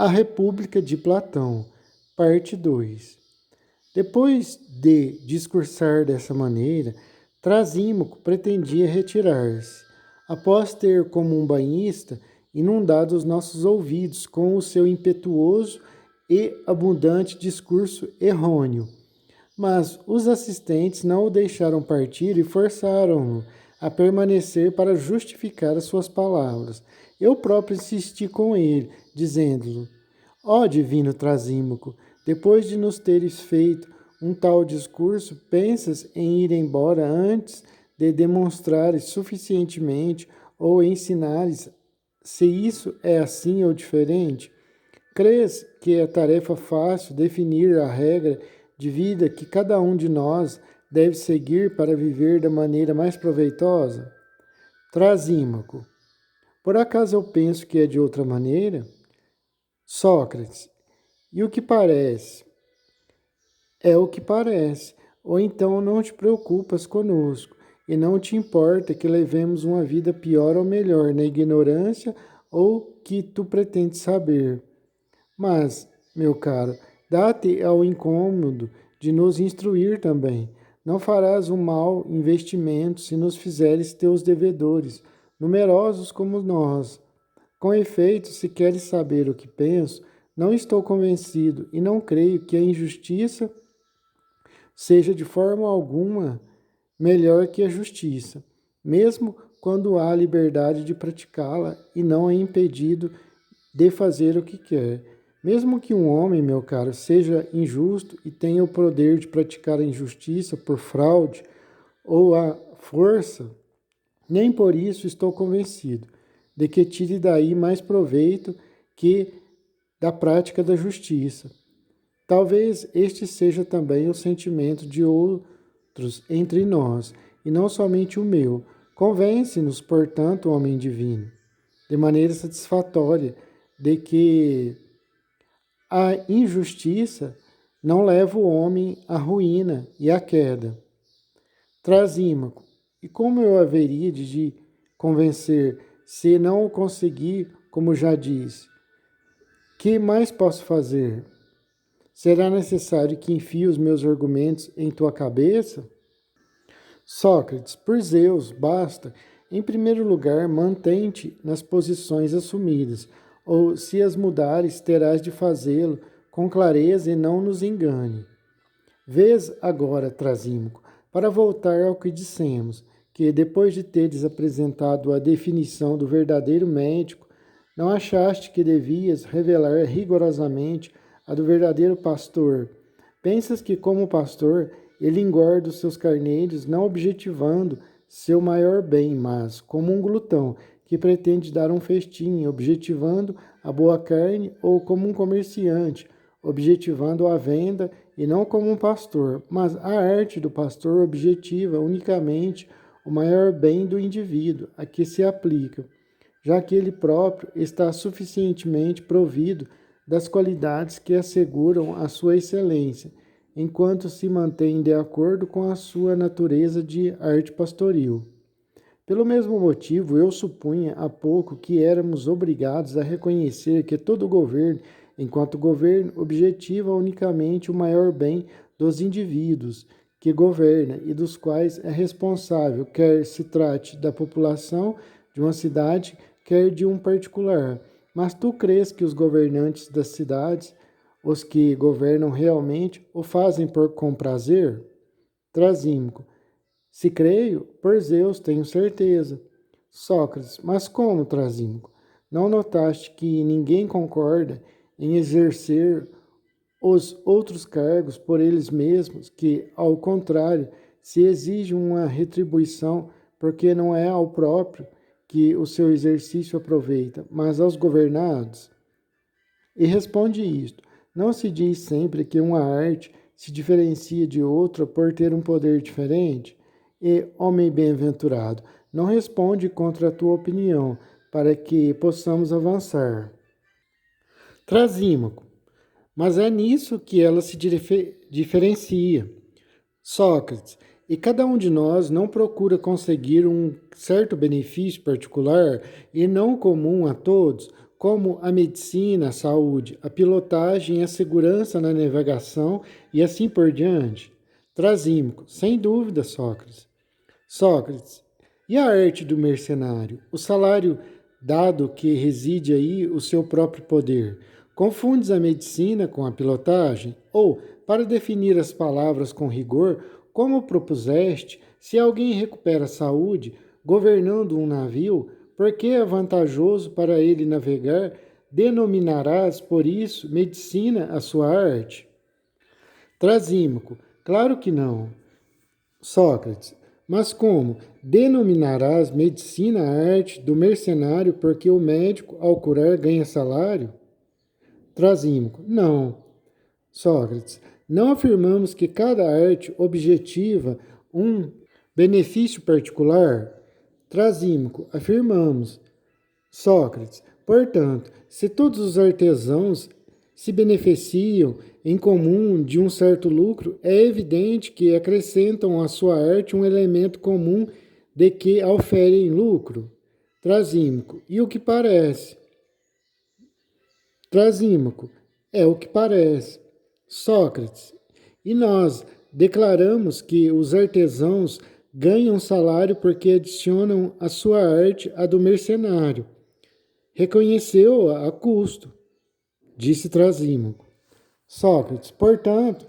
A República de Platão, parte 2. Depois de discursar dessa maneira, Trasímaco pretendia retirar-se, após ter, como um banhista, inundado os nossos ouvidos com o seu impetuoso e abundante discurso errôneo. Mas os assistentes não o deixaram partir e forçaram-no a permanecer para justificar as suas palavras. Eu próprio insisti com ele, dizendo-lhe: ó divino Trasímaco, depois de nos teres feito um tal discurso, pensas em ir embora antes de demonstrares suficientemente ou ensinares se isso é assim ou diferente? Crês que é tarefa fácil definir a regra de vida que cada um de nós deve seguir para viver da maneira mais proveitosa? Trasímaco. Por acaso eu penso que é de outra maneira? Sócrates. E o que parece? É o que parece. Ou então não te preocupas conosco, e não te importa que levemos uma vida pior ou melhor, na ignorância ou que tu pretendes saber. Mas, meu caro, dá-te ao incômodo de nos instruir também. Não farás um mau investimento se nos fizeres teus devedores, numerosos como nós. Com efeito, se queres saber o que penso, não estou convencido e não creio que a injustiça seja de forma alguma melhor que a justiça, mesmo quando há liberdade de praticá-la e não é impedido de fazer o que quer. Mesmo que um homem, meu caro, seja injusto e tenha o poder de praticar a injustiça por fraude ou à força, nem por isso estou convencido de que tire daí mais proveito que da prática da justiça. Talvez este seja também o sentimento de outros entre nós, e não somente o meu. Convence-nos, portanto, homem divino, de maneira satisfatória, de que a injustiça não leva o homem à ruína e à queda. Trasímaco. E como eu haveria de convencer, se não o conseguir, como já disse? Que mais posso fazer? Será necessário que enfie os meus argumentos em tua cabeça? Sócrates, por Zeus, basta. Em primeiro lugar, mantém-te nas posições assumidas, ou se as mudares, terás de fazê-lo com clareza e não nos engane. Vês agora, Trasímaco, para voltar ao que dissemos, que depois de teres apresentado a definição do verdadeiro médico, não achaste que devias revelar rigorosamente a do verdadeiro pastor. Pensas que, como pastor, ele engorda os seus carneiros, não objetivando seu maior bem, mas como um glutão que pretende dar um festim, objetivando a boa carne, ou como um comerciante, objetivando a venda, e não como um pastor, mas a arte do pastor objetiva unicamente o maior bem do indivíduo a que se aplica, já que ele próprio está suficientemente provido das qualidades que asseguram a sua excelência, enquanto se mantém de acordo com a sua natureza de arte pastoril. Pelo mesmo motivo, eu supunha há pouco que éramos obrigados a reconhecer que todo governo, enquanto governo, objetiva unicamente o maior bem dos indivíduos que governa e dos quais é responsável, quer se trate da população de uma cidade, quer de um particular. Mas tu crês que os governantes das cidades, os que governam realmente, o fazem com prazer? Trasímaco. Se creio, por Zeus, tenho certeza. Sócrates, mas como, Trasímaco? Não notaste que ninguém concorda em exercer os outros cargos por eles mesmos, que, ao contrário, se exige uma retribuição, porque não é ao próprio que o seu exercício aproveita, mas aos governados? E responde isto: não se diz sempre que uma arte se diferencia de outra por ter um poder diferente? E, homem bem-aventurado, não responde contra a tua opinião, para que possamos avançar. Trasímaco. Mas é nisso que ela se diferencia. Sócrates, e cada um de nós não procura conseguir um certo benefício particular e não comum a todos, como a medicina, a saúde, a pilotagem, a segurança na navegação e assim por diante? Trasímaco, sem dúvida, Sócrates. Sócrates, e a arte do mercenário? O salário dado que reside aí o seu próprio poder. Confundes a medicina com a pilotagem? Ou, para definir as palavras com rigor, como propuseste, se alguém recupera a saúde governando um navio, porque é vantajoso para ele navegar, denominarás, por isso, medicina a sua arte? Trasímaco, claro que não. Sócrates, mas como? Denominarás medicina a arte do mercenário porque o médico, ao curar, ganha salário? Trasímaco, não. Sócrates, não afirmamos que cada arte objetiva um benefício particular? Trasímaco, afirmamos. Sócrates, portanto, se todos os artesãos se beneficiam em comum de um certo lucro, é evidente que acrescentam à sua arte um elemento comum de que auferem lucro. Trasímaco, e o que parece? Trasímaco, é o que parece. Sócrates, e nós declaramos que os artesãos ganham salário porque adicionam a sua arte à do mercenário. Reconheceu a custo, disse Trasímaco. Sócrates, portanto,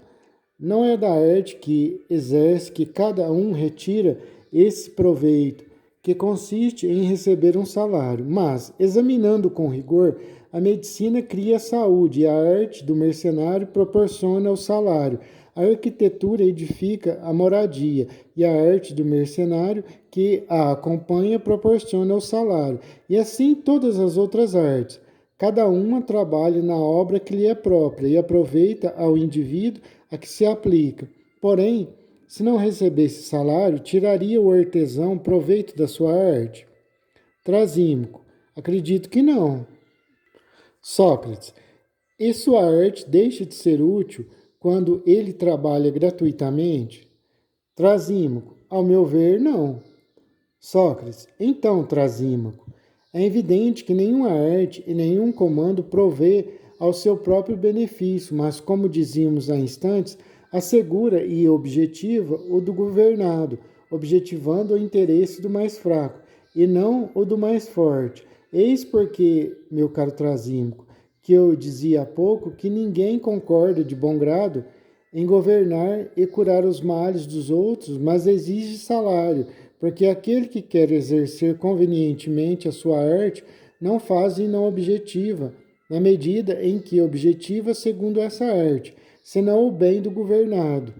não é da arte que exerce que cada um retira esse proveito, que consiste em receber um salário, mas, examinando com rigor, a medicina cria a saúde e a arte do mercenário proporciona o salário. A arquitetura edifica a moradia e a arte do mercenário que a acompanha proporciona o salário. E assim todas as outras artes. Cada uma trabalha na obra que lhe é própria e aproveita ao indivíduo a que se aplica. Porém, se não recebesse salário, tiraria o artesão proveito da sua arte? Trasímaco, acredito que não. Sócrates, e sua arte deixa de ser útil quando ele trabalha gratuitamente? Trasímaco, ao meu ver, não. Sócrates, então, Trasímaco, é evidente que nenhuma arte e nenhum comando provê ao seu próprio benefício, mas, como dizíamos há instantes, assegura e objetiva o do governado, objetivando o interesse do mais fraco e não o do mais forte. Eis porque, meu caro Trasímaco, que eu dizia há pouco que ninguém concorda de bom grado em governar e curar os males dos outros, mas exige salário, porque aquele que quer exercer convenientemente a sua arte não faz e não objetiva, na medida em que objetiva segundo essa arte, senão o bem do governado.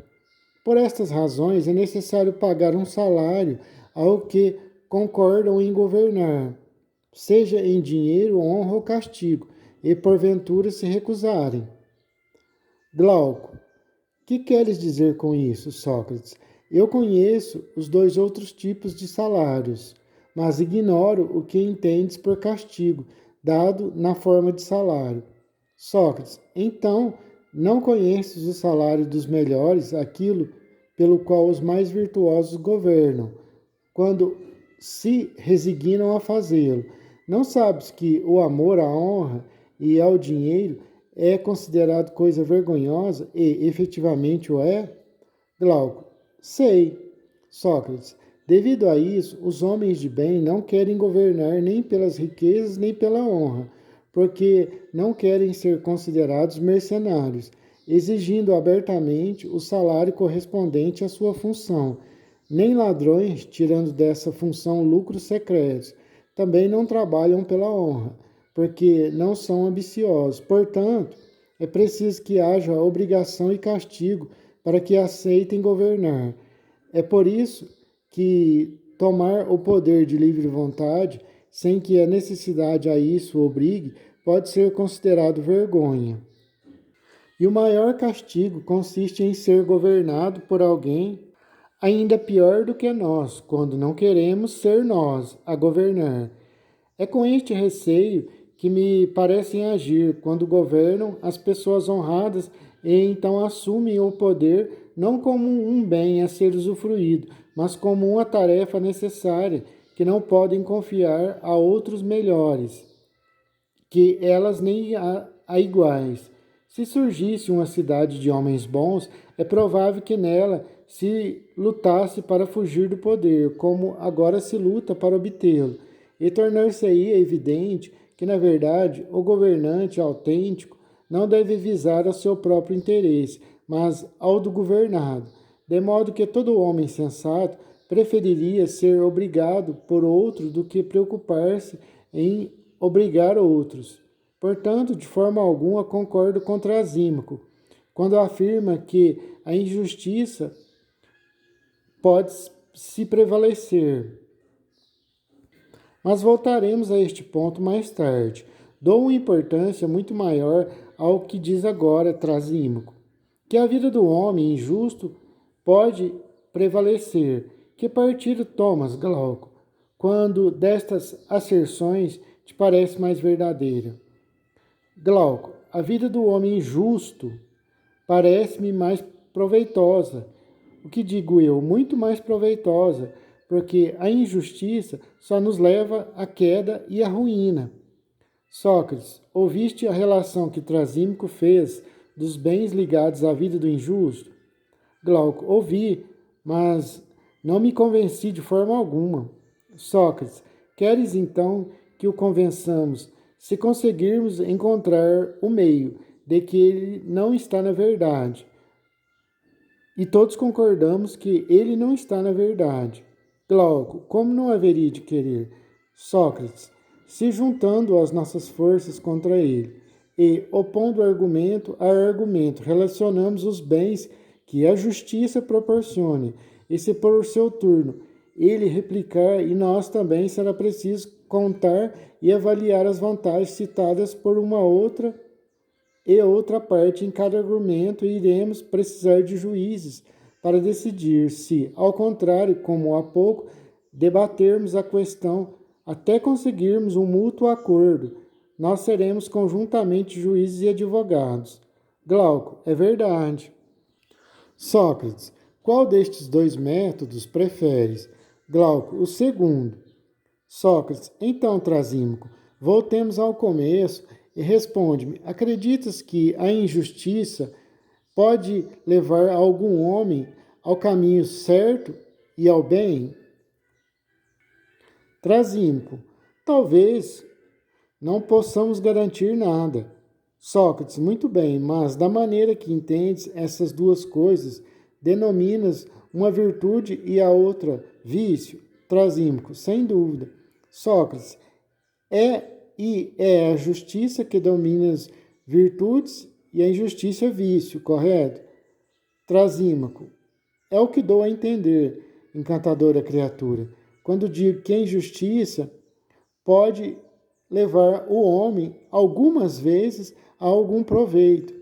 Por estas razões é necessário pagar um salário ao que concordam em governar, seja em dinheiro, honra ou castigo, e porventura se recusarem. Glauco, que queres dizer com isso, Sócrates? Eu conheço os dois outros tipos de salários, mas ignoro o que entendes por castigo, dado na forma de salário. Sócrates, então, não conheces o salário dos melhores, aquilo pelo qual os mais virtuosos governam, quando se resignam a fazê-lo. Não sabes que o amor à honra e ao dinheiro é considerado coisa vergonhosa e efetivamente o é? Glauco, sei. Sócrates, devido a isso, os homens de bem não querem governar nem pelas riquezas nem pela honra, porque não querem ser considerados mercenários, exigindo abertamente o salário correspondente à sua função. Nem ladrões, tirando dessa função lucros secretos, também não trabalham pela honra, porque não são ambiciosos. Portanto, é preciso que haja obrigação e castigo para que aceitem governar. É por isso que tomar o poder de livre vontade, sem que a necessidade a isso obrigue, pode ser considerado vergonha. E o maior castigo consiste em ser governado por alguém ainda pior do que nós, quando não queremos ser nós a governar. É com este receio que me parecem agir quando governam as pessoas honradas e então assumem o poder não como um bem a ser usufruído, mas como uma tarefa necessária que não podem confiar a outros melhores. que elas nem há iguais. Se surgisse uma cidade de homens bons, é provável que nela se lutasse para fugir do poder, como agora se luta para obtê-lo, e tornar-se-ia evidente que, na verdade, o governante autêntico não deve visar ao seu próprio interesse, mas ao do governado, de modo que todo homem sensato preferiria ser obrigado por outro do que preocupar-se em obrigar outros. Portanto, de forma alguma concordo com Trasímaco, quando afirma que a injustiça pode se prevalecer. Mas voltaremos a este ponto mais tarde. Dou uma importância muito maior ao que diz agora Trasímaco, que a vida do homem injusto pode prevalecer. Que partido tomas, Glauco, quando destas asserções te parece mais verdadeira? Glauco, a vida do homem injusto parece-me mais proveitosa. O que digo eu? Muito mais proveitosa, porque a injustiça só nos leva à queda e à ruína. Sócrates, ouviste a relação que Trasímaco fez dos bens ligados à vida do injusto? Glauco, ouvi, mas não me convenci de forma alguma. Sócrates, queres então que o convençamos, se conseguirmos encontrar o meio de que ele não está na verdade? E todos concordamos que ele não está na verdade. Glauco, como não haveria de querer? Sócrates, se juntando as nossas forças contra ele e opondo argumento a argumento, relacionamos os bens que a justiça proporcione, e se por seu turno ele replicar, e nós também será preciso contar e avaliar as vantagens citadas por uma outra e outra parte em cada argumento, e iremos precisar de juízes para decidir se, ao contrário, como há pouco, debatermos a questão até conseguirmos um mútuo acordo. Nós seremos conjuntamente juízes e advogados. Glauco, é verdade. Sócrates, qual destes dois métodos preferes? Glauco, o segundo. Sócrates, então, Trasímaco, voltemos ao começo e responde-me: acreditas que a injustiça pode levar algum homem ao caminho certo e ao bem? Trasímaco, talvez não possamos garantir nada. Sócrates, muito bem, mas da maneira que entendes essas duas coisas, denominas uma virtude e a outra vício? Trasímaco, sem dúvida. Sócrates, é a justiça que domina as virtudes e a injustiça é vício, correto? Trasímaco, é o que dou a entender, encantadora criatura, quando digo que a injustiça pode levar o homem, algumas vezes, a algum proveito,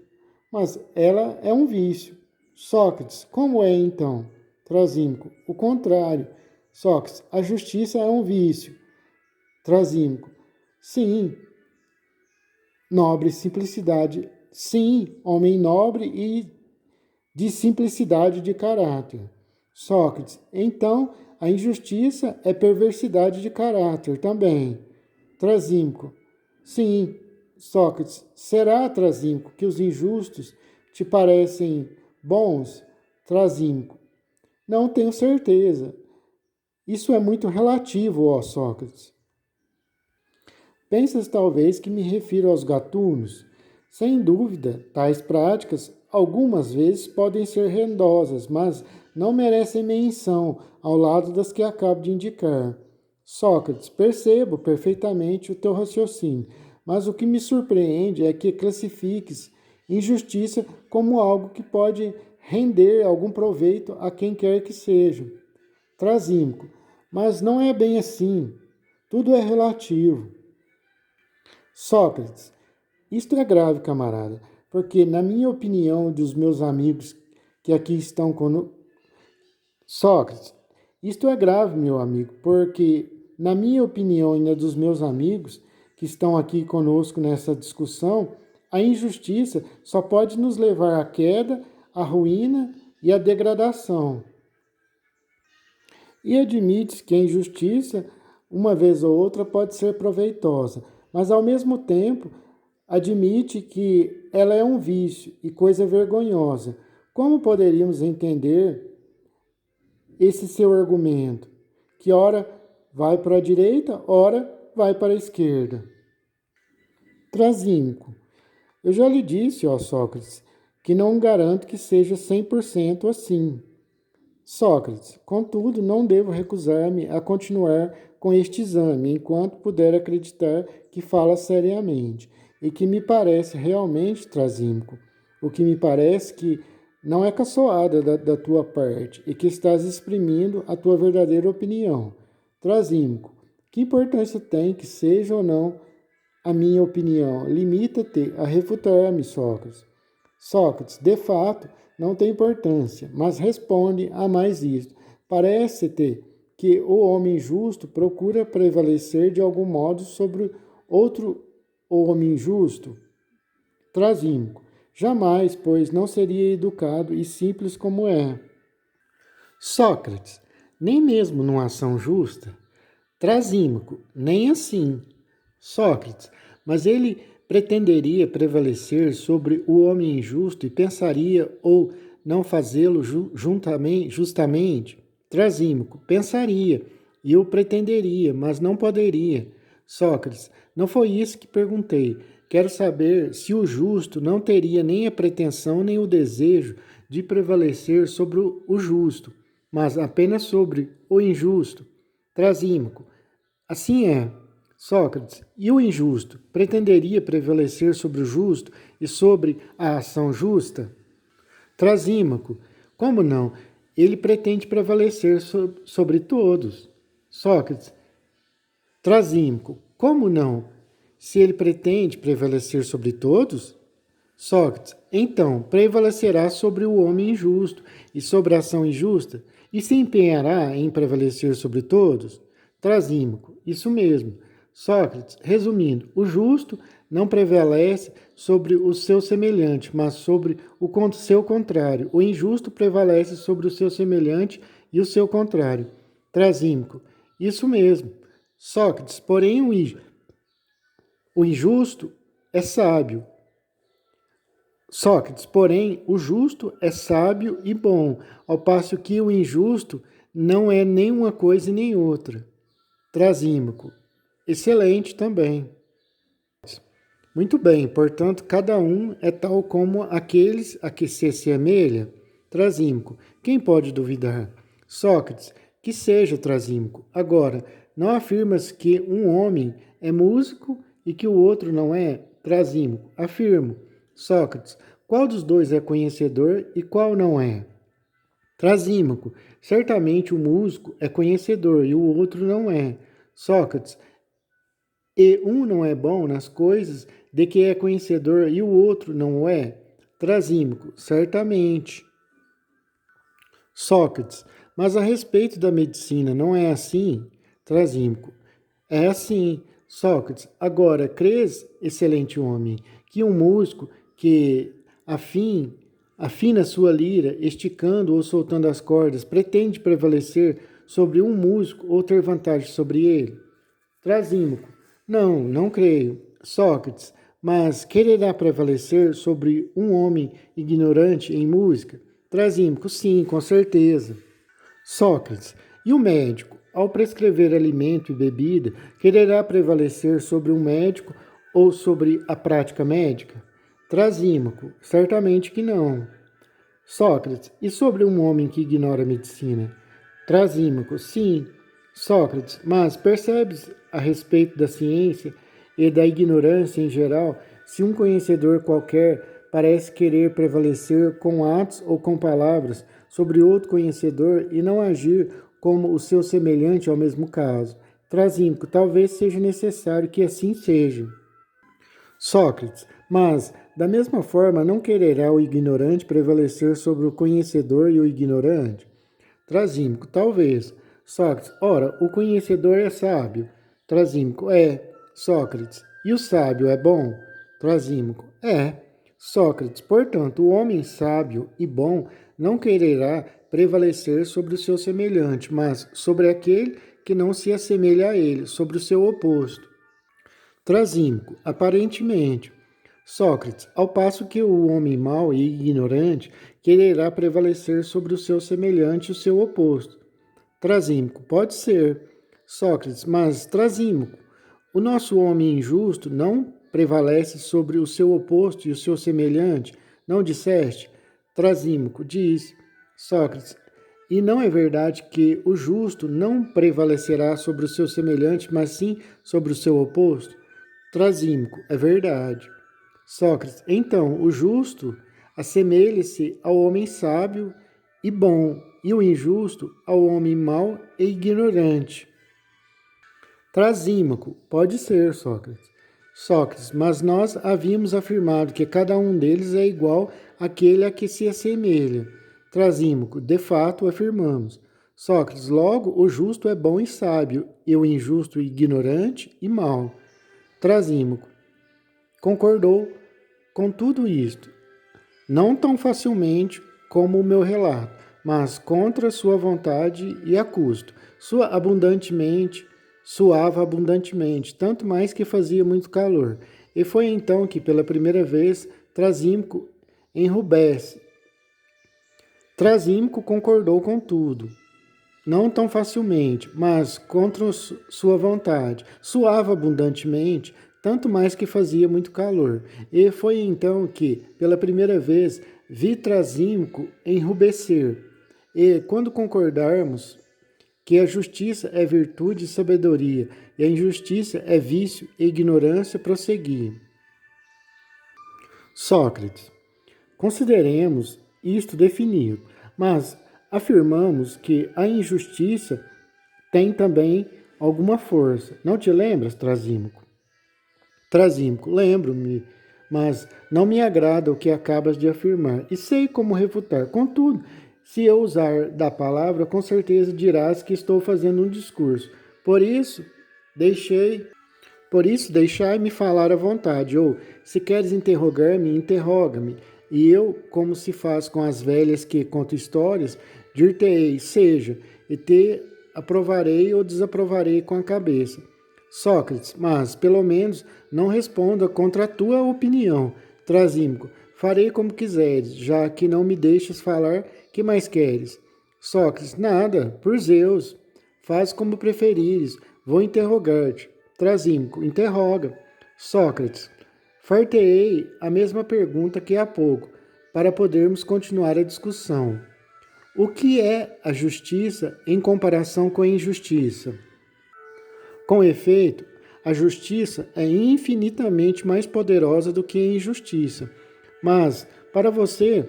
mas ela é um vício. Sócrates, como é então? Trasímaco, o contrário. Sócrates, a justiça é um vício. Trasímaco, sim, nobre simplicidade, sim, homem nobre e de simplicidade de caráter. Sócrates, então a injustiça é perversidade de caráter também. Trasímaco, sim. Sócrates, será, Trasímaco, que os injustos te parecem bons? Trasímaco, não tenho certeza. Isso é muito relativo, ó Sócrates. Pensas talvez que me refiro aos gatunos? Sem dúvida, tais práticas algumas vezes podem ser rendosas, mas não merecem menção ao lado das que acabo de indicar. Sócrates, percebo perfeitamente o teu raciocínio, mas o que me surpreende é que classifiques injustiça como algo que pode render algum proveito a quem quer que seja. Trasímaco, mas não é bem assim. Tudo é relativo. Sócrates, isto é grave, camarada, porque, na minha opinião, dos meus amigos que aqui estão conosco. Sócrates, isto é grave, meu amigo, porque, na minha opinião e na dos meus amigos que estão aqui conosco nessa discussão, a injustiça só pode nos levar à queda, à ruína e à degradação. E admite que a injustiça, uma vez ou outra, pode ser proveitosa, mas ao mesmo tempo admite que ela é um vício e coisa vergonhosa. Como poderíamos entender esse seu argumento? Que ora vai para a direita, ora vai para a esquerda. Trasínco. Eu já lhe disse, ó Sócrates, que não garanto que seja 100% assim. Sócrates, contudo, não devo recusar-me a continuar com este exame, enquanto puder acreditar que fala seriamente, e que me parece realmente trasímico. O que me parece que não é caçoada da tua parte, e que estás exprimindo a tua verdadeira opinião. Trasímico, que importância tem que seja ou não a minha opinião? Limita-te a refutar-me, Sócrates. Sócrates, de fato, não tem importância, mas responde a mais isto. Parece-te que o homem justo procura prevalecer de algum modo sobre outro homem injusto? Trasímico. Jamais, pois não seria educado e simples como é. Sócrates, nem mesmo numa ação justa? Trasímico, nem assim. Sócrates, mas ele pretenderia prevalecer sobre o homem injusto e pensaria ou não fazê-lo justamente? Trasímico, pensaria, e eu pretenderia, mas não poderia. Sócrates, não foi isso que perguntei. Quero saber se o justo não teria nem a pretensão nem o desejo de prevalecer sobre o justo, mas apenas sobre o injusto. Trasímico, assim é. Sócrates, e o injusto pretenderia prevalecer sobre o justo e sobre a ação justa? Trasímaco, como não? Ele pretende prevalecer sobre todos. Sócrates, Trasímaco, como não? Se ele pretende prevalecer sobre todos? Sócrates, então prevalecerá sobre o homem injusto e sobre a ação injusta, e se empenhará em prevalecer sobre todos? Trasímaco, isso mesmo. Sócrates, resumindo, o justo não prevalece sobre o seu semelhante, mas sobre o seu contrário. O injusto prevalece sobre o seu semelhante e o seu contrário. Trasímaco, isso mesmo. Sócrates, porém, o injusto é sábio. Sócrates, porém, o justo é sábio e bom, ao passo que o injusto não é nem uma coisa nem outra. Trasímaco, excelente também. Muito bem, portanto, cada um é tal como aqueles a que se assemelha. Trasímaco, quem pode duvidar? Sócrates, que seja trasímaco. Agora, não afirmas que um homem é músico e que o outro não é? Trasímaco, afirmo. Sócrates, qual dos dois é conhecedor e qual não é? Trasímaco, certamente o músico é conhecedor e o outro não é. Sócrates, e um não é bom nas coisas de que é conhecedor e o outro não o é? Trasímaco, certamente. Sócrates, mas a respeito da medicina não é assim? Trasímaco, é assim. Sócrates, agora, crês, excelente homem, que um músico que afina sua lira, esticando ou soltando as cordas, pretende prevalecer sobre um músico ou ter vantagem sobre ele? Trasímaco, não, não creio. Sócrates, mas quererá prevalecer sobre um homem ignorante em música? Trasímaco, sim, com certeza. Sócrates, e o médico, ao prescrever alimento e bebida, quererá prevalecer sobre um médico ou sobre a prática médica? Trasímaco, certamente que não. Sócrates, e sobre um homem que ignora a medicina? Trasímaco, sim. Sócrates, mas percebes a respeito da ciência e da ignorância em geral, se um conhecedor qualquer parece querer prevalecer com atos ou com palavras sobre outro conhecedor e não agir como o seu semelhante ao mesmo caso? Trasímaco, talvez seja necessário que assim seja. Sócrates, mas, da mesma forma, não quererá o ignorante prevalecer sobre o conhecedor e o ignorante? Trasímaco, talvez. Sócrates, ora, o conhecedor é sábio. Trasímaco, é. Sócrates, e o sábio é bom? Trasímaco, é. Sócrates, portanto, o homem sábio e bom não quererá prevalecer sobre o seu semelhante, mas sobre aquele que não se assemelha a ele, sobre o seu oposto. Trasímaco, aparentemente. Sócrates, ao passo que o homem mau e ignorante quererá prevalecer sobre o seu semelhante e o seu oposto. Trasímaco, pode ser. Sócrates, mas Trasímaco, o nosso homem injusto não prevalece sobre o seu oposto e o seu semelhante, não disseste? Trasímaco, diz. Sócrates, e não é verdade que o justo não prevalecerá sobre o seu semelhante, mas sim sobre o seu oposto? Trasímaco, é verdade. Sócrates, então, o justo assemelha-se ao homem sábio e bom, e o injusto ao homem mau e ignorante. Trasímaco, pode ser, Sócrates. Sócrates, mas nós havíamos afirmado que cada um deles é igual àquele a que se assemelha. Trasímaco, de fato afirmamos. Sócrates, logo o justo é bom e sábio, e o injusto ignorante e mau. Trasímaco, concordou com tudo isto, não tão facilmente como o meu relato, mas contra sua vontade e a custo. Suava abundantemente, tanto mais que fazia muito calor. E foi então que, pela primeira vez, Trasímaco enrubesce. Trasímaco concordou com tudo, não tão facilmente, mas contra sua vontade. Suava abundantemente, tanto mais que fazia muito calor. E foi então que, pela primeira vez, vi Trasímaco enrubescer. E quando concordarmos que a justiça é virtude e sabedoria, e a injustiça é vício e ignorância, prosseguia. Sócrates, consideremos isto definido, mas afirmamos que a injustiça tem também alguma força. Não te lembras, Trasímaco? Trasímaco, lembro-me, mas não me agrada o que acabas de afirmar, e sei como refutar. Contudo, se eu usar da palavra, com certeza dirás que estou fazendo um discurso. Por isso, deixai-me falar à vontade, ou, se queres interrogar-me, interroga-me. E eu, como se faz com as velhas que contam histórias, dir-te-ei, seja, e te aprovarei ou desaprovarei com a cabeça. Sócrates, mas, pelo menos, não responda contra a tua opinião. Trasímaco, farei como quiseres, já que não me deixas falar, que mais queres? Sócrates, nada, por Zeus. Faz como preferires, vou interrogar-te. Trasímaco, interroga. Sócrates, far-te-ei a mesma pergunta que há pouco, para podermos continuar a discussão. O que é a justiça em comparação com a injustiça? Com efeito, a justiça é infinitamente mais poderosa do que a injustiça. Mas, para você,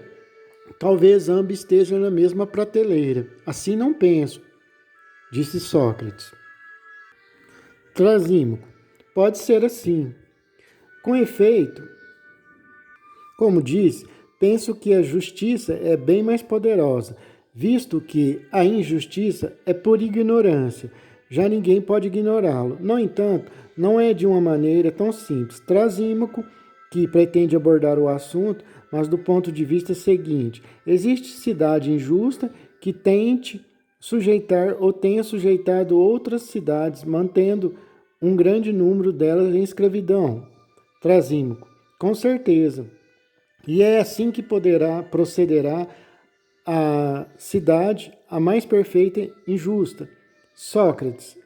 talvez ambas estejam na mesma prateleira. Assim não penso, disse Sócrates. Trasímaco, pode ser assim. Com efeito, como disse, penso que a justiça é bem mais poderosa, visto que a injustiça é por ignorância. Já ninguém pode ignorá-lo. No entanto, não é de uma maneira tão simples. Trasímaco, que pretende abordar o assunto, mas do ponto de vista seguinte: existe cidade injusta que tente sujeitar ou tenha sujeitado outras cidades, mantendo um grande número delas em escravidão. Trasímaco, com certeza. E é assim que procederá a cidade a mais perfeita e injusta. Sócrates,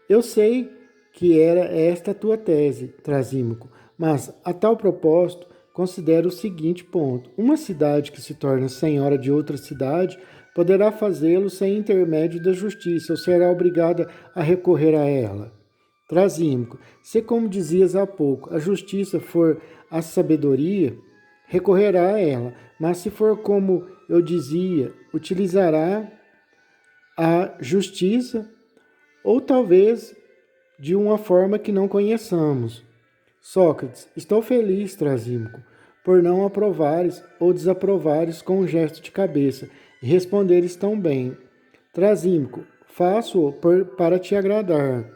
eu sei que era esta a tua tese, Trasímaco, mas a tal propósito considero o seguinte ponto: uma cidade que se torna senhora de outra cidade poderá fazê-lo sem intermédio da justiça ou será obrigada a recorrer a ela. Trasímaco, se como dizias há pouco, a justiça for a sabedoria, recorrerá a ela, mas se for como eu dizia, utilizará a justiça, ou talvez de uma forma que não conheçamos. Sócrates, estou feliz, Trasímaco, por não aprovares ou desaprovares com um gesto de cabeça e responderes tão bem. Trasímaco, faço-o para te agradar.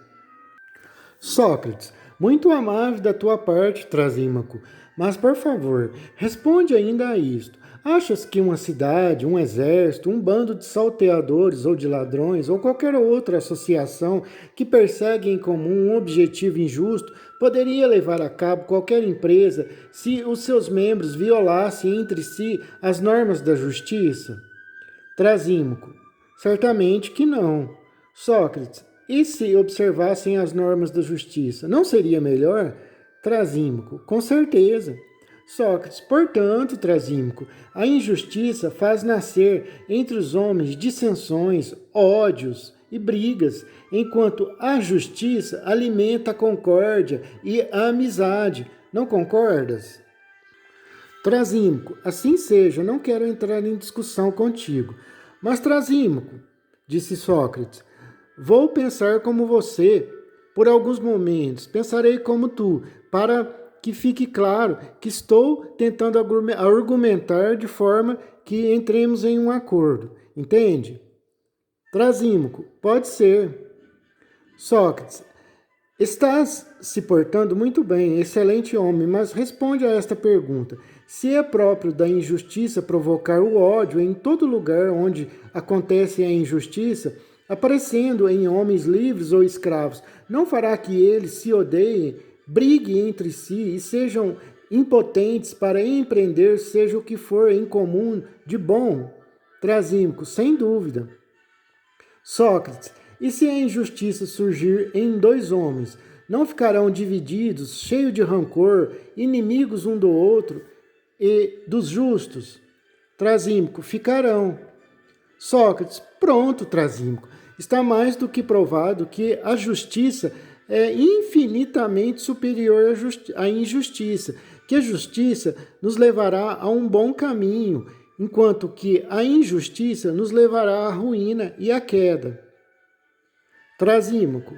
Sócrates, muito amável da tua parte, Trasímaco, mas por favor, responde ainda a isto. Achas que uma cidade, um exército, um bando de salteadores ou de ladrões, ou qualquer outra associação que persegue em comum um objetivo injusto, poderia levar a cabo qualquer empresa se os seus membros violassem entre si as normas da justiça? Trasímaco. Certamente que não. Sócrates. E se observassem as normas da justiça, não seria melhor? Trasímaco. Com certeza. Sócrates, portanto, Trasímaco, a injustiça faz nascer entre os homens dissensões, ódios e brigas, enquanto a justiça alimenta a concórdia e a amizade. Não concordas? Trasímaco, assim seja, não quero entrar em discussão contigo. Mas, Trasímaco, disse Sócrates, vou pensar como você por alguns momentos, pensarei como tu, para que fique claro que estou tentando argumentar de forma que entremos em um acordo. Entende? Trasímaco, pode ser. Sócrates, estás se portando muito bem, excelente homem, mas responde a esta pergunta. Se é próprio da injustiça provocar o ódio em todo lugar onde acontece a injustiça, aparecendo em homens livres ou escravos, não fará que eles se odeiem, briguem entre si e sejam impotentes para empreender seja o que for em comum de bom? Trasímaco, sem dúvida. Sócrates, e se a injustiça surgir em dois homens, não ficarão divididos, cheios de rancor, inimigos um do outro e dos justos? Trasímaco, ficarão. Sócrates, pronto, Trasímaco. Está mais do que provado que a justiça é infinitamente superior à injustiça, que a justiça nos levará a um bom caminho, enquanto que a injustiça nos levará à ruína e à queda. Trasímaco,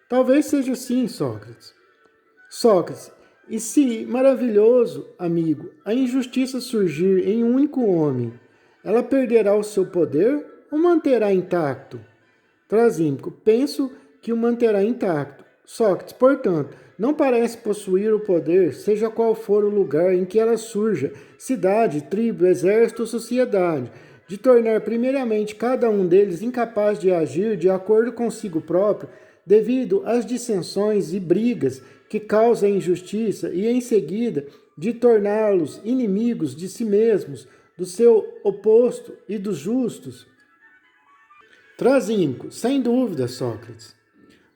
talvez seja assim, Sócrates. Sócrates, e se, maravilhoso amigo, a injustiça surgir em um único homem, ela perderá o seu poder ou manterá intacto? Trasímaco, penso que o manterá intacto. Sócrates, portanto, não parece possuir o poder, seja qual for o lugar em que ela surja, cidade, tribo, exército ou sociedade, de tornar primeiramente cada um deles incapaz de agir de acordo consigo próprio, devido às dissensões e brigas que causa a injustiça, e em seguida de torná-los inimigos de si mesmos, do seu oposto e dos justos? Trasímaco, sem dúvida, Sócrates.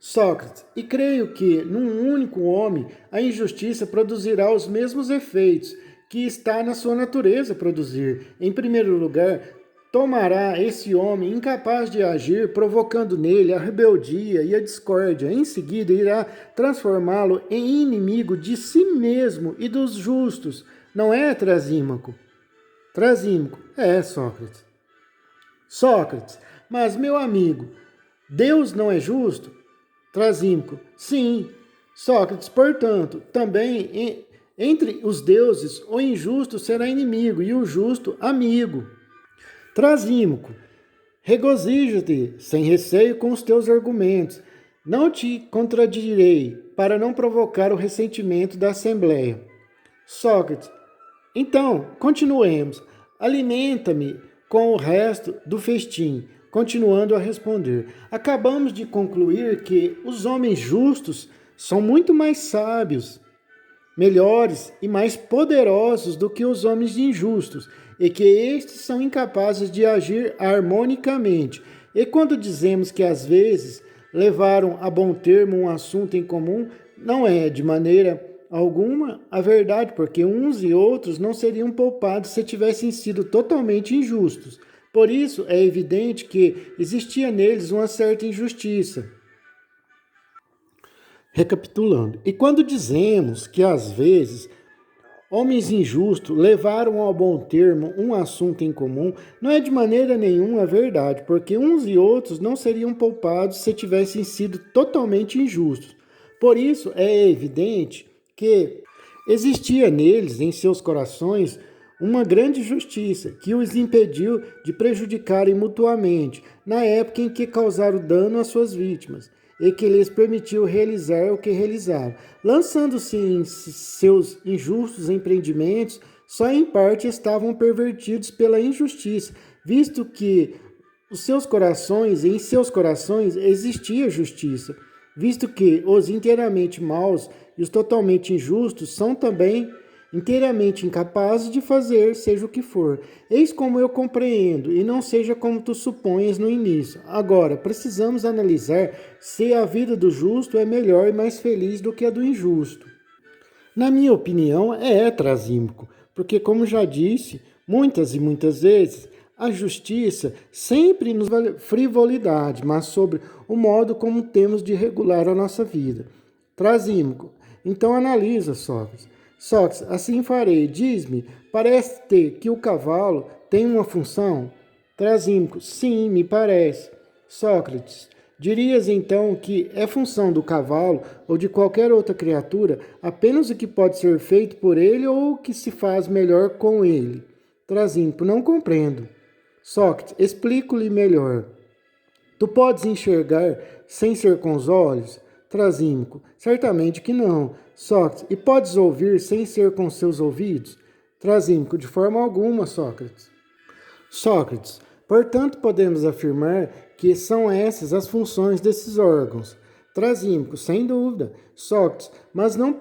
Sócrates, e creio que, num único homem, a injustiça produzirá os mesmos efeitos que está na sua natureza produzir. Em primeiro lugar, tomará esse homem incapaz de agir, provocando nele a rebeldia e a discórdia. Em seguida, irá transformá-lo em inimigo de si mesmo e dos justos. Não é, Trasímaco? Trasímaco, é, Sócrates. Sócrates, mas, meu amigo, Deus não é justo? Trasímaco, sim. Sócrates, portanto, também entre os deuses, o injusto será inimigo e o justo amigo. Trasímaco, regozija-te sem receio com os teus argumentos. Não te contradirei para não provocar o ressentimento da Assembleia. Sócrates, então, continuemos. Alimenta-me com o resto do festim. Continuando a responder, acabamos de concluir que os homens justos são muito mais sábios, melhores e mais poderosos do que os homens injustos, e que estes são incapazes de agir harmonicamente. E quando dizemos que às vezes levaram a bom termo um assunto em comum, não é de maneira alguma a verdade, porque uns e outros não seriam poupados se tivessem sido totalmente injustos. Por isso, é evidente que existia neles uma certa injustiça. Recapitulando, e quando dizemos que às vezes homens injustos levaram ao bom termo um assunto em comum, não é de maneira nenhuma verdade, porque uns e outros não seriam poupados se tivessem sido totalmente injustos. Por isso, é evidente que existia neles, em seus corações, uma grande justiça que os impediu de prejudicarem mutuamente na época em que causaram dano às suas vítimas e que lhes permitiu realizar o que realizaram, lançando-se em seus injustos empreendimentos só em parte estavam pervertidos pela injustiça, visto que em seus corações existia justiça, visto que os inteiramente maus e os totalmente injustos são também inteiramente incapazes de fazer seja o que for. Eis como eu compreendo, e não seja como tu suponhas no início. Agora, precisamos analisar se a vida do justo é melhor e mais feliz do que a do injusto. Na minha opinião, é Trasímaco, porque, como já disse, muitas e muitas vezes, a justiça sempre nos vale frivolidade, mas sobre o modo como temos de regular a nossa vida. Trasímaco. Então analisa, Sócrates. Sócrates, assim farei. Diz-me, parece-te que o cavalo tem uma função? Trasímaco. Sim, me parece. Sócrates. Dirias então que é função do cavalo ou de qualquer outra criatura apenas o que pode ser feito por ele ou o que se faz melhor com ele? Trasímaco. Não compreendo. Sócrates, explico-lhe melhor. Tu podes enxergar sem ser com os olhos? Trasímaco, certamente que não. Sócrates, e podes ouvir sem ser com seus ouvidos? Trasímaco, de forma alguma, Sócrates. Sócrates, portanto, podemos afirmar que são essas as funções desses órgãos. Trasímaco, sem dúvida. Sócrates, mas não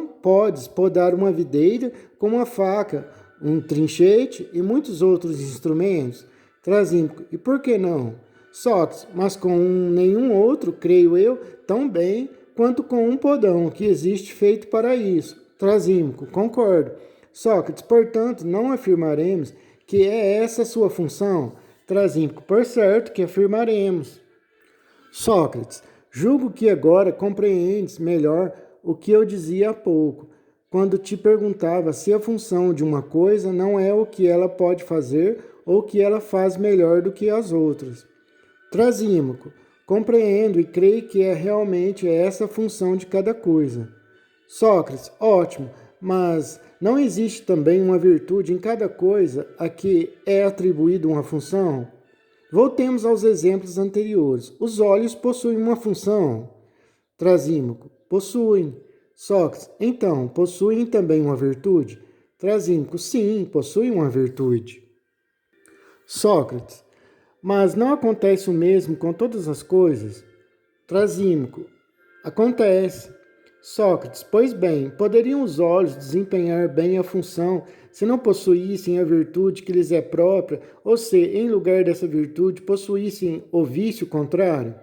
podes podar uma videira com uma faca, um trinchete e muitos outros instrumentos? Trasímaco, e por que não? Sócrates, mas com nenhum outro, creio eu, tão bem quanto com um podão que existe feito para isso. Trasímaco, concordo. Sócrates, portanto, não afirmaremos que é essa a sua função? Trasímaco, por certo que afirmaremos. Sócrates, julgo que agora compreendes melhor o que eu dizia há pouco, quando te perguntava se a função de uma coisa não é o que ela pode fazer ou o que ela faz melhor do que as outras. Trasímaco, compreendo e creio que é realmente essa a função de cada coisa. Sócrates, ótimo, mas não existe também uma virtude em cada coisa a que é atribuída uma função? Voltemos aos exemplos anteriores. Os olhos possuem uma função? Trasímaco, possuem. Sócrates, então, possuem também uma virtude? Trasímaco, sim, possuem uma virtude. Sócrates, mas não acontece o mesmo com todas as coisas? Trasímaco, acontece. Sócrates, pois bem, poderiam os olhos desempenhar bem a função se não possuíssem a virtude que lhes é própria, ou se, em lugar dessa virtude, possuíssem o vício contrário?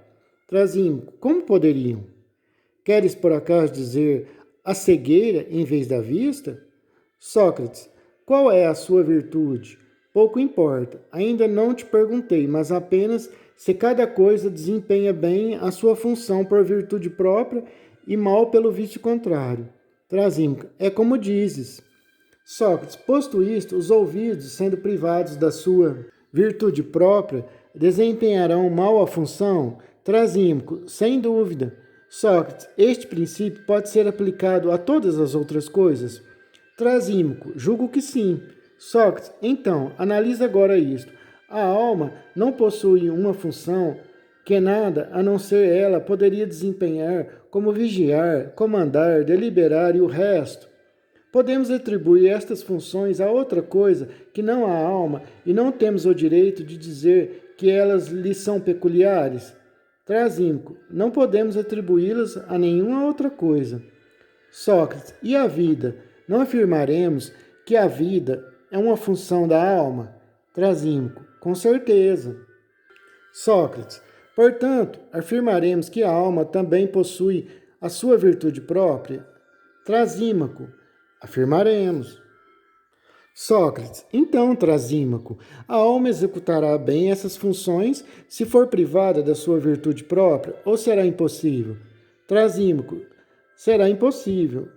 Trasímaco, como poderiam? Queres por acaso dizer a cegueira em vez da vista? Sócrates, qual é a sua virtude? Pouco importa, ainda não te perguntei, mas apenas se cada coisa desempenha bem a sua função por virtude própria e mal pelo vício contrário. Trasímaco, é como dizes. Sócrates, posto isto, os ouvidos, sendo privados da sua virtude própria, desempenharão mal a função? Trasímaco, sem dúvida. Sócrates, este princípio pode ser aplicado a todas as outras coisas? Trasímaco, julgo que sim. Sócrates, então, analisa agora isto. A alma não possui uma função que nada, a não ser ela, poderia desempenhar, como vigiar, comandar, deliberar e o resto. Podemos atribuir estas funções a outra coisa que não a alma e não temos o direito de dizer que elas lhe são peculiares? Trasímaco, não podemos atribuí-las a nenhuma outra coisa. Sócrates, e a vida? Não afirmaremos que a vida é uma função da alma? Trasímaco, com certeza. Sócrates, portanto, afirmaremos que a alma também possui a sua virtude própria? Trasímaco, afirmaremos. Sócrates, então, Trasímaco, a alma executará bem essas funções se for privada da sua virtude própria, ou será impossível? Trasímaco, será impossível.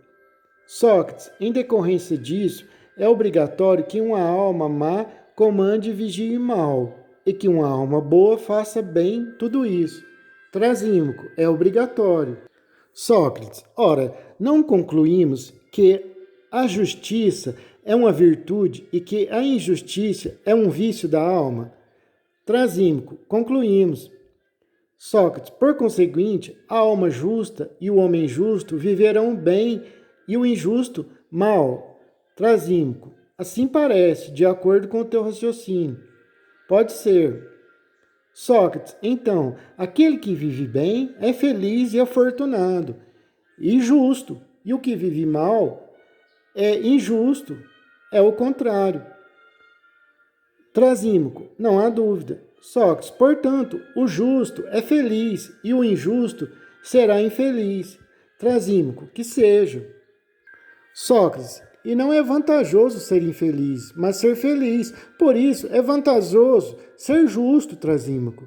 Sócrates, em decorrência disso, é obrigatório que uma alma má comande e vigie mal, e que uma alma boa faça bem tudo isso. Trasímaco, é obrigatório. Sócrates, ora, não concluímos que a justiça é uma virtude e que a injustiça é um vício da alma? Trasímaco, concluímos. Sócrates, por conseguinte, a alma justa e o homem justo viverão bem e o injusto mal. Trasímaco. Assim parece, de acordo com o teu raciocínio. Pode ser. Sócrates, então, aquele que vive bem é feliz e afortunado, e justo, e o que vive mal é injusto, é o contrário. Trasímaco, não há dúvida. Sócrates, portanto, o justo é feliz e o injusto será infeliz. Trasímaco, que seja. Sócrates, e não é vantajoso ser infeliz, mas ser feliz. Por isso, é vantajoso ser justo, Trasímaco.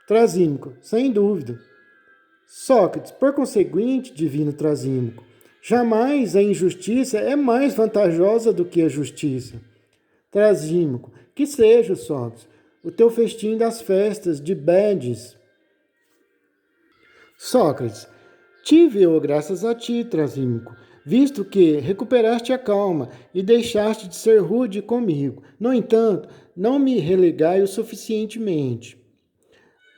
Trasímaco, sem dúvida. Sócrates, por conseguinte, divino Trasímaco, jamais a injustiça é mais vantajosa do que a justiça. Trasímaco, que seja, Sócrates, o teu festim das festas de Bédes. Sócrates, tive eu graças a ti, Trasímaco, visto que recuperaste a calma e deixaste de ser rude comigo. No entanto, não me relegai o suficientemente.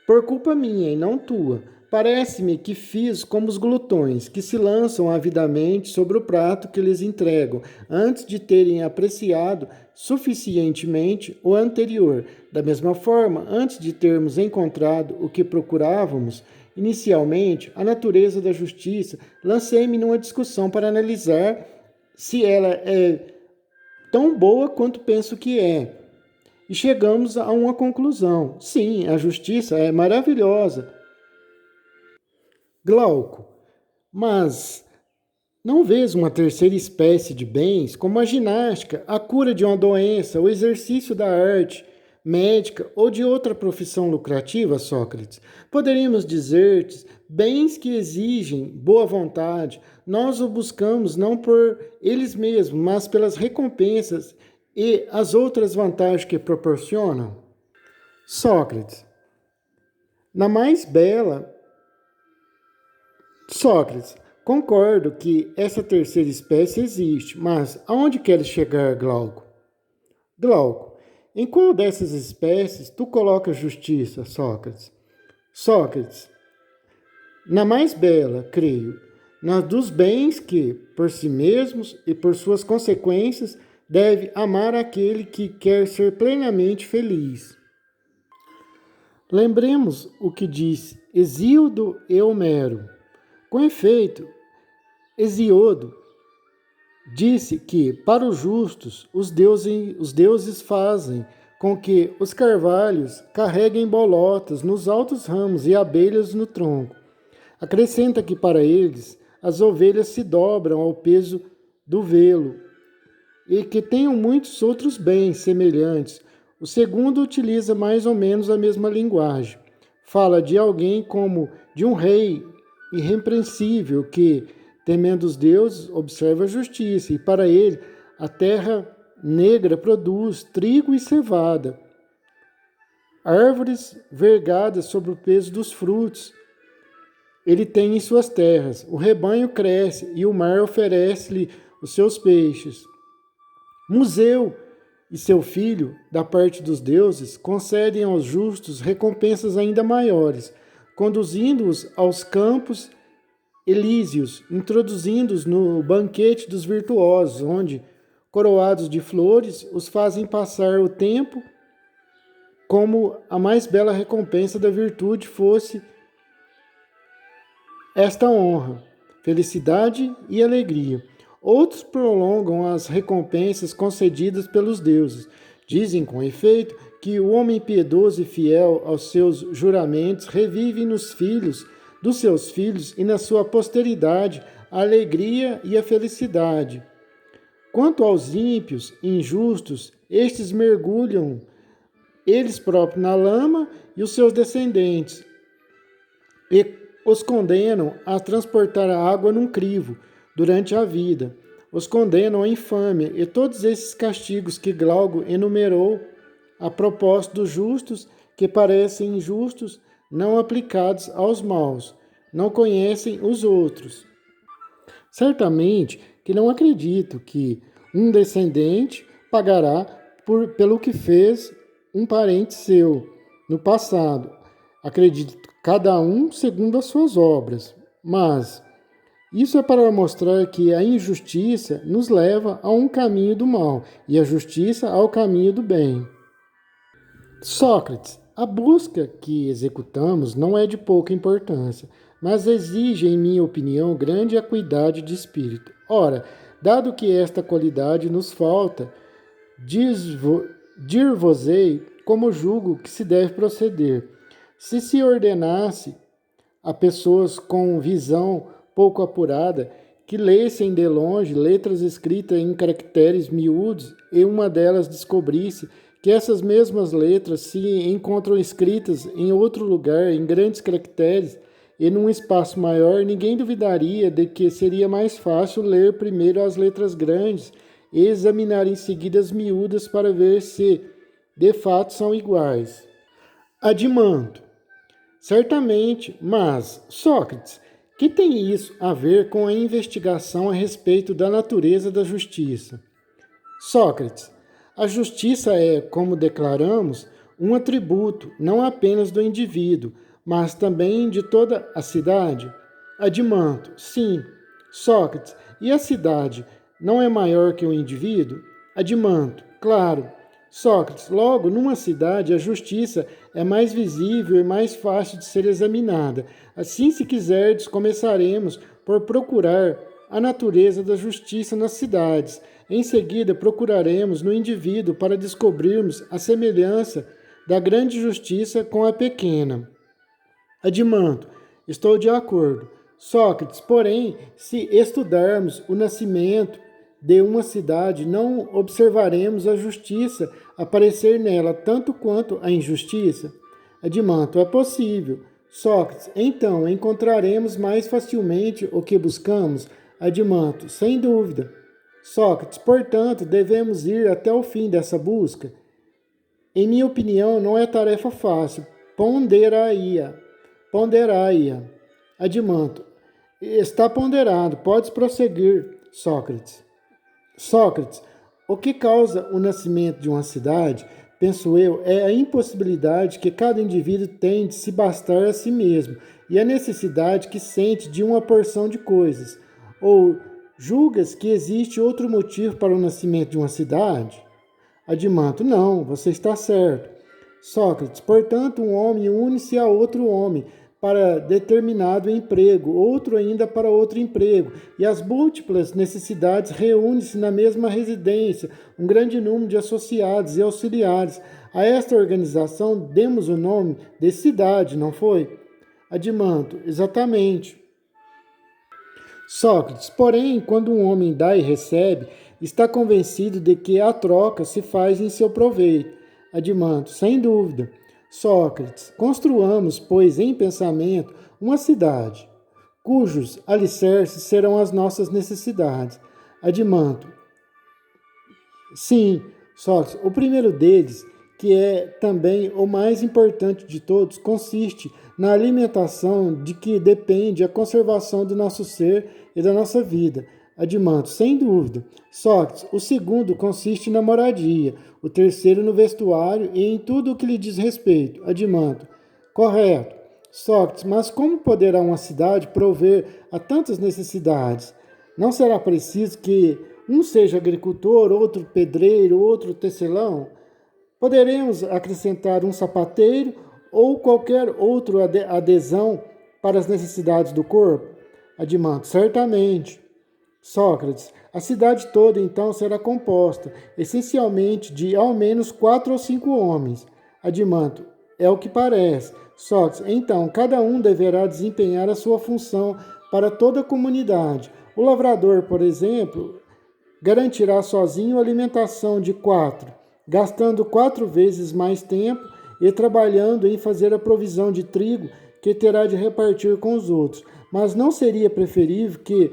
Por culpa minha e não tua, parece-me que fiz como os glutões, que se lançam avidamente sobre o prato que lhes entregam, antes de terem apreciado suficientemente o anterior. Da mesma forma, antes de termos encontrado o que procurávamos, inicialmente, a natureza da justiça, lancei-me numa discussão para analisar se ela é tão boa quanto penso que é. E chegamos a uma conclusão. Sim, a justiça é maravilhosa. Glauco, mas não vês uma terceira espécie de bens, como a ginástica, a cura de uma doença, o exercício da arte médica ou de outra profissão lucrativa, Sócrates? Poderíamos dizer-te bens que exigem boa vontade. Nós o buscamos não por eles mesmos, mas pelas recompensas e as outras vantagens que proporcionam? Sócrates, na mais bela. Sócrates, concordo que essa terceira espécie existe, mas aonde queres chegar, Glauco? Glauco, em qual dessas espécies tu colocas justiça, Sócrates? Sócrates, na mais bela, creio, na dos bens que, por si mesmos e por suas consequências, deve amar aquele que quer ser plenamente feliz. Lembremos o que diz Hesíodo e Homero. Com efeito, Hesíodo disse que, para os justos, os deuses fazem com que os carvalhos carreguem bolotas nos altos ramos e abelhas no tronco. Acrescenta que, para eles, as ovelhas se dobram ao peso do velo e que tenham muitos outros bens semelhantes. O segundo utiliza mais ou menos a mesma linguagem. Fala de alguém como de um rei irrepreensível que, temendo os deuses, observa a justiça, e para ele a terra negra produz trigo e cevada, árvores vergadas sobre o peso dos frutos. Ele tem em suas terras, o rebanho cresce e o mar oferece-lhe os seus peixes. Museu e seu filho, da parte dos deuses, concedem aos justos recompensas ainda maiores, conduzindo-os aos campos elíseos, introduzindo-os no banquete dos virtuosos, onde, coroados de flores, os fazem passar o tempo como a mais bela recompensa da virtude fosse esta honra, felicidade e alegria. Outros prolongam as recompensas concedidas pelos deuses. Dizem, com efeito, que o homem piedoso e fiel aos seus juramentos revive nos filhos dos seus filhos e na sua posteridade a alegria e a felicidade. Quanto aos ímpios e injustos, estes mergulham eles próprios na lama e os seus descendentes, e os condenam a transportar a água num crivo durante a vida. Os condenam à infâmia e todos esses castigos que Glauco enumerou a propósito dos justos, que parecem injustos, não aplicados aos maus, não conhecem os outros. Certamente que não acredito que um descendente pagará pelo que fez um parente seu no passado. Acredito cada um segundo as suas obras, mas Isso é para mostrar que a injustiça nos leva a um caminho do mal e a justiça ao caminho do bem. Sócrates, a busca que executamos não é de pouca importância, mas exige, em minha opinião, grande acuidade de espírito. Ora, dado que esta qualidade nos falta, dir-vos-ei como julgo que se deve proceder. Se ordenasse a pessoas com visão pouco apurada que lessem de longe letras escritas em caracteres miúdos e uma delas descobrisse que essas mesmas letras se encontram escritas em outro lugar, em grandes caracteres e num espaço maior, ninguém duvidaria de que seria mais fácil ler primeiro as letras grandes e examinar em seguida as miúdas para ver se, de fato, são iguais. Adimanto. Certamente, mas, Sócrates, que tem isso a ver com a investigação a respeito da natureza da justiça? Sócrates, a justiça é, como declaramos, um atributo não apenas do indivíduo, mas também de toda a cidade? Adimanto, sim. Sócrates, e a cidade não é maior que o indivíduo? Adimanto, claro. Sócrates, logo, numa cidade, a justiça é mais visível e mais fácil de ser examinada. Assim, se quiserdes, começaremos por procurar a natureza da justiça nas cidades. Em seguida, procuraremos no indivíduo para descobrirmos a semelhança da grande justiça com a pequena. Adimanto, estou de acordo. Sócrates, porém, se estudarmos o nascimento de uma cidade, não observaremos a justiça aparecer nela tanto quanto a injustiça? Adimanto, é possível. Sócrates, então encontraremos mais facilmente o que buscamos? Adimanto, sem dúvida. Sócrates, portanto, devemos ir até o fim dessa busca? Em minha opinião, não é tarefa fácil. Ponderai-a. Adimanto, está ponderado, podes prosseguir, Sócrates. Sócrates, o que causa o nascimento de uma cidade, penso eu, é a impossibilidade que cada indivíduo tem de se bastar a si mesmo e a necessidade que sente de uma porção de coisas. Ou julgas que existe outro motivo para o nascimento de uma cidade? Adimanto, não, você está certo. Sócrates, portanto, um homem une-se a outro homem para determinado emprego, outro ainda para outro emprego, e as múltiplas necessidades reúnem-se na mesma residência, um grande número de associados e auxiliares. A esta organização demos o nome de cidade, não foi? Adimanto, exatamente. Sócrates, porém, quando um homem dá e recebe, está convencido de que a troca se faz em seu proveito. Adimanto, sem dúvida. Sócrates, construamos, pois, em pensamento, uma cidade, cujos alicerces serão as nossas necessidades. Adimanto, sim, Sócrates, o primeiro deles, que é também o mais importante de todos, consiste na alimentação de que depende a conservação do nosso ser e da nossa vida. Adimanto, sem dúvida. Sócrates, o segundo consiste na moradia, o terceiro no vestuário e em tudo o que lhe diz respeito. Adimanto, correto. Sócrates, mas como poderá uma cidade prover a tantas necessidades? Não será preciso que um seja agricultor, outro pedreiro, outro tecelão? Poderemos acrescentar um sapateiro ou qualquer outra adesão para as necessidades do corpo? Adimanto, certamente. Sócrates, a cidade toda então será composta essencialmente de ao menos 4 ou 5 homens. Adimanto, é o que parece. Sócrates, então cada um deverá desempenhar a sua função para toda a comunidade. O lavrador, por exemplo, garantirá sozinho a alimentação de 4, gastando 4 vezes mais tempo e trabalhando em fazer a provisão de trigo que terá de repartir com os outros. Mas não seria preferível que,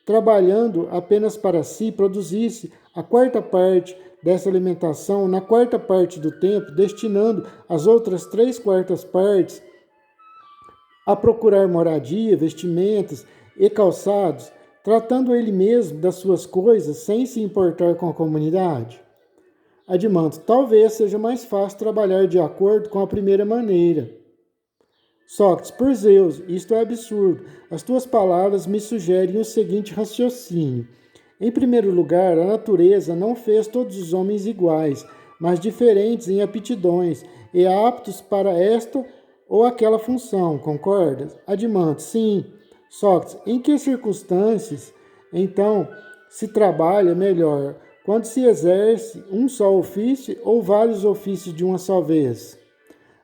trabalhando apenas para si, produzisse a quarta parte dessa alimentação na quarta parte do tempo, destinando as outras 3/4 partes a procurar moradia, vestimentas e calçados, tratando ele mesmo das suas coisas sem se importar com a comunidade? Adimanto, talvez seja mais fácil trabalhar de acordo com a primeira maneira. Sócrates, por Zeus, isto é absurdo. As tuas palavras me sugerem o seguinte raciocínio. Em primeiro lugar, a natureza não fez todos os homens iguais, mas diferentes em aptidões e aptos para esta ou aquela função, concordas? Adimanto, sim. Sócrates, em que circunstâncias, então, se trabalha melhor? Quando se exerce um só ofício ou vários ofícios de uma só vez?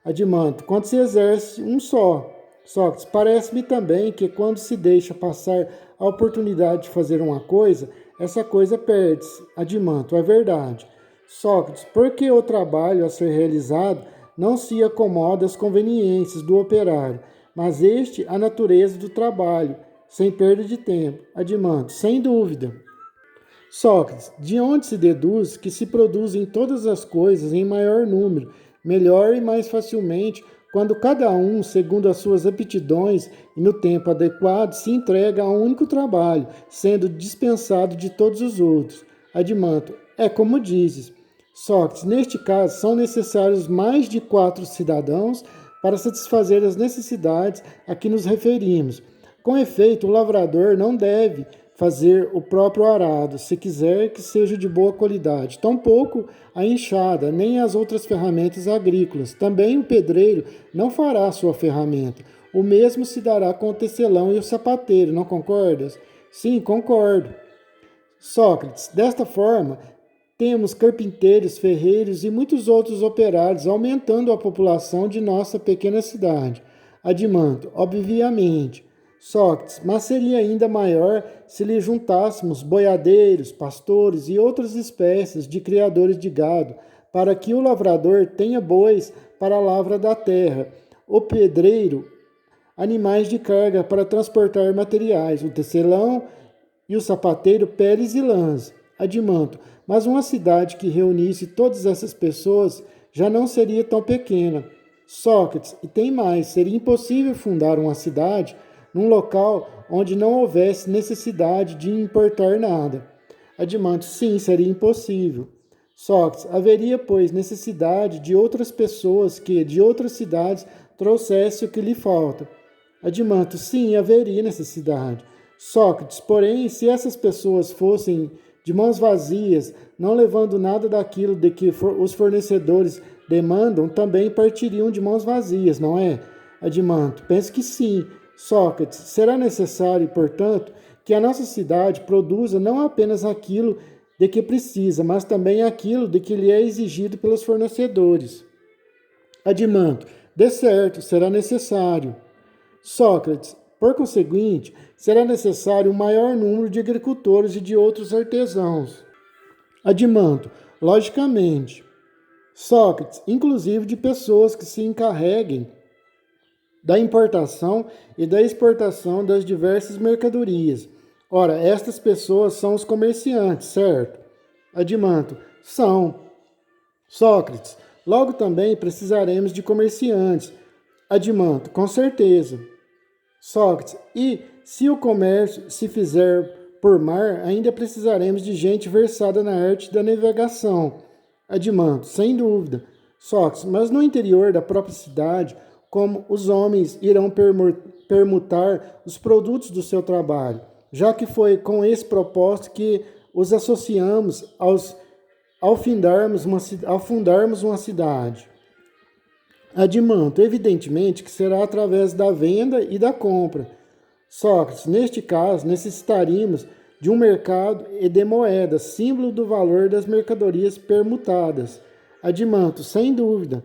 Adimanto, quando se exerce um só. Sócrates, parece-me também que quando se deixa passar a oportunidade de fazer uma coisa, essa coisa perde-se. Adimanto, é verdade. Sócrates, porque o trabalho a ser realizado não se acomoda às conveniências do operário, mas este a natureza do trabalho, sem perda de tempo. Adimanto, sem dúvida. Sócrates, de onde se deduz que se produzem todas as coisas em maior número, melhor e mais facilmente, quando cada um, segundo as suas aptidões e no tempo adequado, se entrega a um único trabalho, sendo dispensado de todos os outros. Adimanto, é como dizes. Sócrates, neste caso, são necessários mais de 4 cidadãos para satisfazer as necessidades a que nos referimos. Com efeito, o lavrador não deve fazer o próprio arado, se quiser que seja de boa qualidade. Tampouco a enxada, nem as outras ferramentas agrícolas. Também o pedreiro não fará a sua ferramenta. O mesmo se dará com o tecelão e o sapateiro, não concordas? Sim, concordo. Sócrates, desta forma, temos carpinteiros, ferreiros e muitos outros operários, aumentando a população de nossa pequena cidade. Adimanto, obviamente. Sócrates, mas seria ainda maior se lhe juntássemos boiadeiros, pastores e outras espécies de criadores de gado, para que o lavrador tenha bois para a lavra da terra, o pedreiro, animais de carga para transportar materiais, o tecelão e o sapateiro, peles e lãs. Adimanto, mas uma cidade que reunisse todas essas pessoas já não seria tão pequena. Sócrates, e tem mais, seria impossível fundar uma cidade num local onde não houvesse necessidade de importar nada. Adimanto, sim, seria impossível. Sócrates, haveria, pois, necessidade de outras pessoas que, de outras cidades, trouxesse o que lhe falta. Adimanto, sim, haveria necessidade. Sócrates, porém, se essas pessoas fossem de mãos vazias, não levando nada daquilo de que os fornecedores demandam, também partiriam de mãos vazias, não é? Adimanto, penso que sim. Sócrates, será necessário, portanto, que a nossa cidade produza não apenas aquilo de que precisa, mas também aquilo de que lhe é exigido pelos fornecedores. Adimanto, de certo, será necessário. Sócrates, por conseguinte, será necessário um maior número de agricultores e de outros artesãos. Adimanto, logicamente. Sócrates, inclusive de pessoas que se encarreguem da importação e da exportação das diversas mercadorias. Ora, estas pessoas são os comerciantes, certo? Adimanto, são. Sócrates, logo também precisaremos de comerciantes. Adimanto, com certeza. Sócrates, e se o comércio se fizer por mar, ainda precisaremos de gente versada na arte da navegação. Adimanto, sem dúvida. Sócrates, mas no interior da própria cidade, como os homens irão permutar os produtos do seu trabalho, já que foi com esse propósito que os associamos ao fundarmos uma cidade. Adimanto, evidentemente que será através da venda e da compra. Sócrates, neste caso, necessitaríamos de um mercado e de moedas, símbolo do valor das mercadorias permutadas. Adimanto, sem dúvida.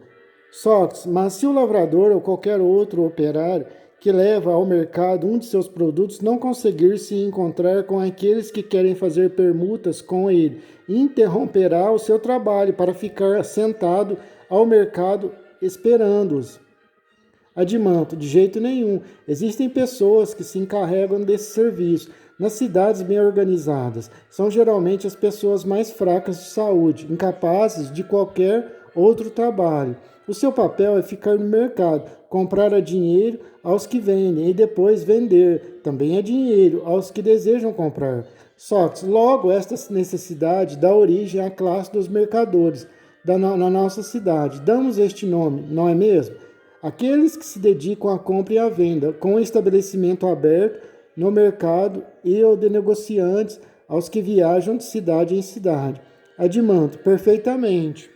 Sócrates, mas se o lavrador ou qualquer outro operário que leva ao mercado um de seus produtos não conseguir se encontrar com aqueles que querem fazer permutas com ele, interromperá o seu trabalho para ficar sentado ao mercado esperando-os. Adimanto, de jeito nenhum. Existem pessoas que se encarregam desse serviço. Nas cidades bem organizadas, são geralmente as pessoas mais fracas de saúde, incapazes de qualquer outro trabalho. O seu papel é ficar no mercado, comprar a dinheiro aos que vendem e depois vender, também a dinheiro, aos que desejam comprar. Sócrates, logo esta necessidade dá origem à classe dos mercadores na nossa cidade. Damos este nome, não é mesmo? Aqueles que se dedicam à compra e à venda, com o estabelecimento aberto no mercado e o de negociantes aos que viajam de cidade em cidade. Adimanto, perfeitamente.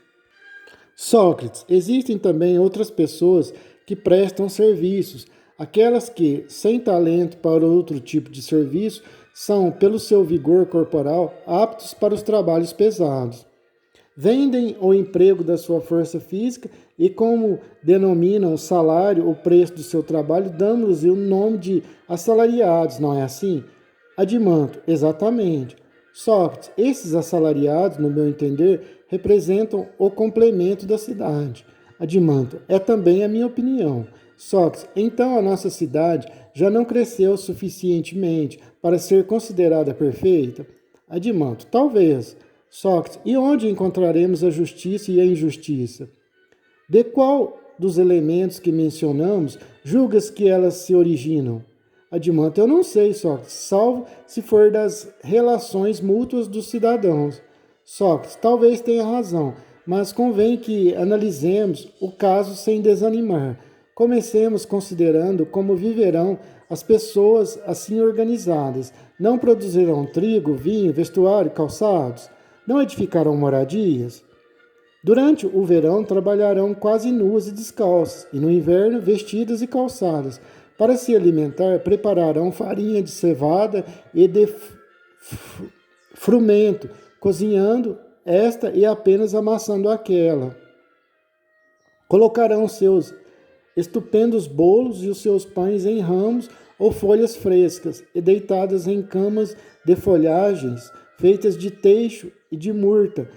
Sócrates, existem também outras pessoas que prestam serviços, aquelas que, sem talento para outro tipo de serviço, são, pelo seu vigor corporal, aptos para os trabalhos pesados. Vendem o emprego da sua força física e, como denominam o salário, o preço do seu trabalho, damos-lhes o nome de assalariados, não é assim? Adimanto, exatamente. Sócrates, esses assalariados, no meu entender, representam o complemento da cidade. Adimanto, é também a minha opinião. Sócrates, então a nossa cidade já não cresceu suficientemente para ser considerada perfeita? Adimanto, talvez. Sócrates, e onde encontraremos a justiça e a injustiça? De qual dos elementos que mencionamos julgas que elas se originam? Adimanto, eu não sei, Sócrates, salvo se for das relações mútuas dos cidadãos. Sócrates, talvez tenha razão, mas convém que analisemos o caso sem desanimar. Comecemos considerando como viverão as pessoas assim organizadas. Não produzirão trigo, vinho, vestuário, calçados? Não edificarão moradias? Durante o verão trabalharão quase nuas e descalças, e no inverno vestidas e calçadas. Para se alimentar, prepararão farinha de cevada e de frumento, cozinhando esta e apenas amassando aquela. Colocarão seus estupendos bolos e os seus pães em ramos ou folhas frescas, e deitadas em camas de folhagens feitas de teixo e de murta,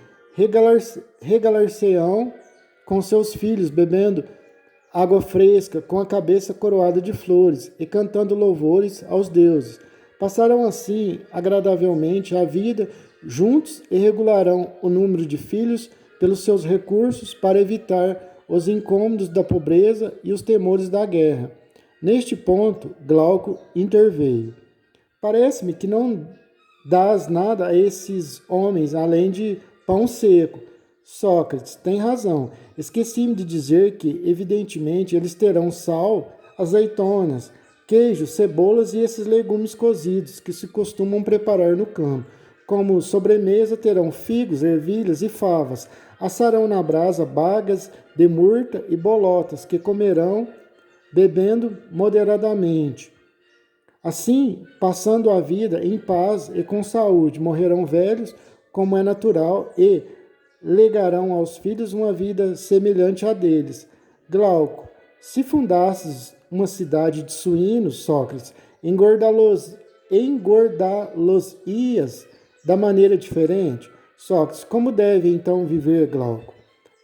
regalar-se-ão com seus filhos, bebendo água fresca, com a cabeça coroada de flores, e cantando louvores aos deuses. Passarão assim agradavelmente a vida juntos e regularão o número de filhos pelos seus recursos para evitar os incômodos da pobreza e os temores da guerra. Neste ponto, Glauco interveio. Parece-me que não dás nada a esses homens além de pão seco. Sócrates, tem razão. Esqueci-me de dizer que, evidentemente, eles terão sal, azeitonas, queijo, cebolas e esses legumes cozidos que se costumam preparar no campo. Como sobremesa terão figos, ervilhas e favas. Assarão na brasa bagas de murta e bolotas, que comerão bebendo moderadamente. Assim, passando a vida em paz e com saúde, morrerão velhos, como é natural, e legarão aos filhos uma vida semelhante à deles. Glauco, se fundasses uma cidade de suínos, Sócrates, engordá-los-ias da maneira diferente? Sócrates, como deve então viver, Glauco?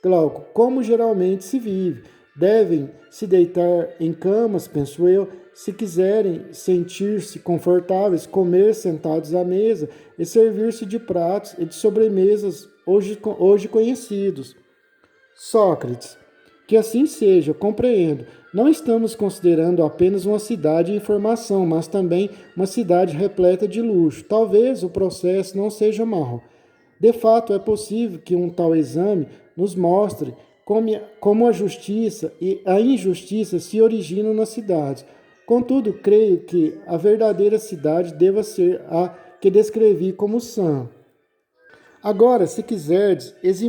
Glauco, como geralmente se vive. Devem se deitar em camas, penso eu, se quiserem sentir-se confortáveis, comer sentados à mesa e servir-se de pratos e de sobremesas hoje conhecidos. Sócrates, que assim seja, compreendo. Não estamos considerando apenas uma cidade em formação, mas também uma cidade repleta de luxo. Talvez o processo não seja mau. De fato, é possível que um tal exame nos mostre como a justiça e a injustiça se originam nas cidades. Contudo, creio que a verdadeira cidade deva ser a que descrevi como sã. Agora, se quiserdes,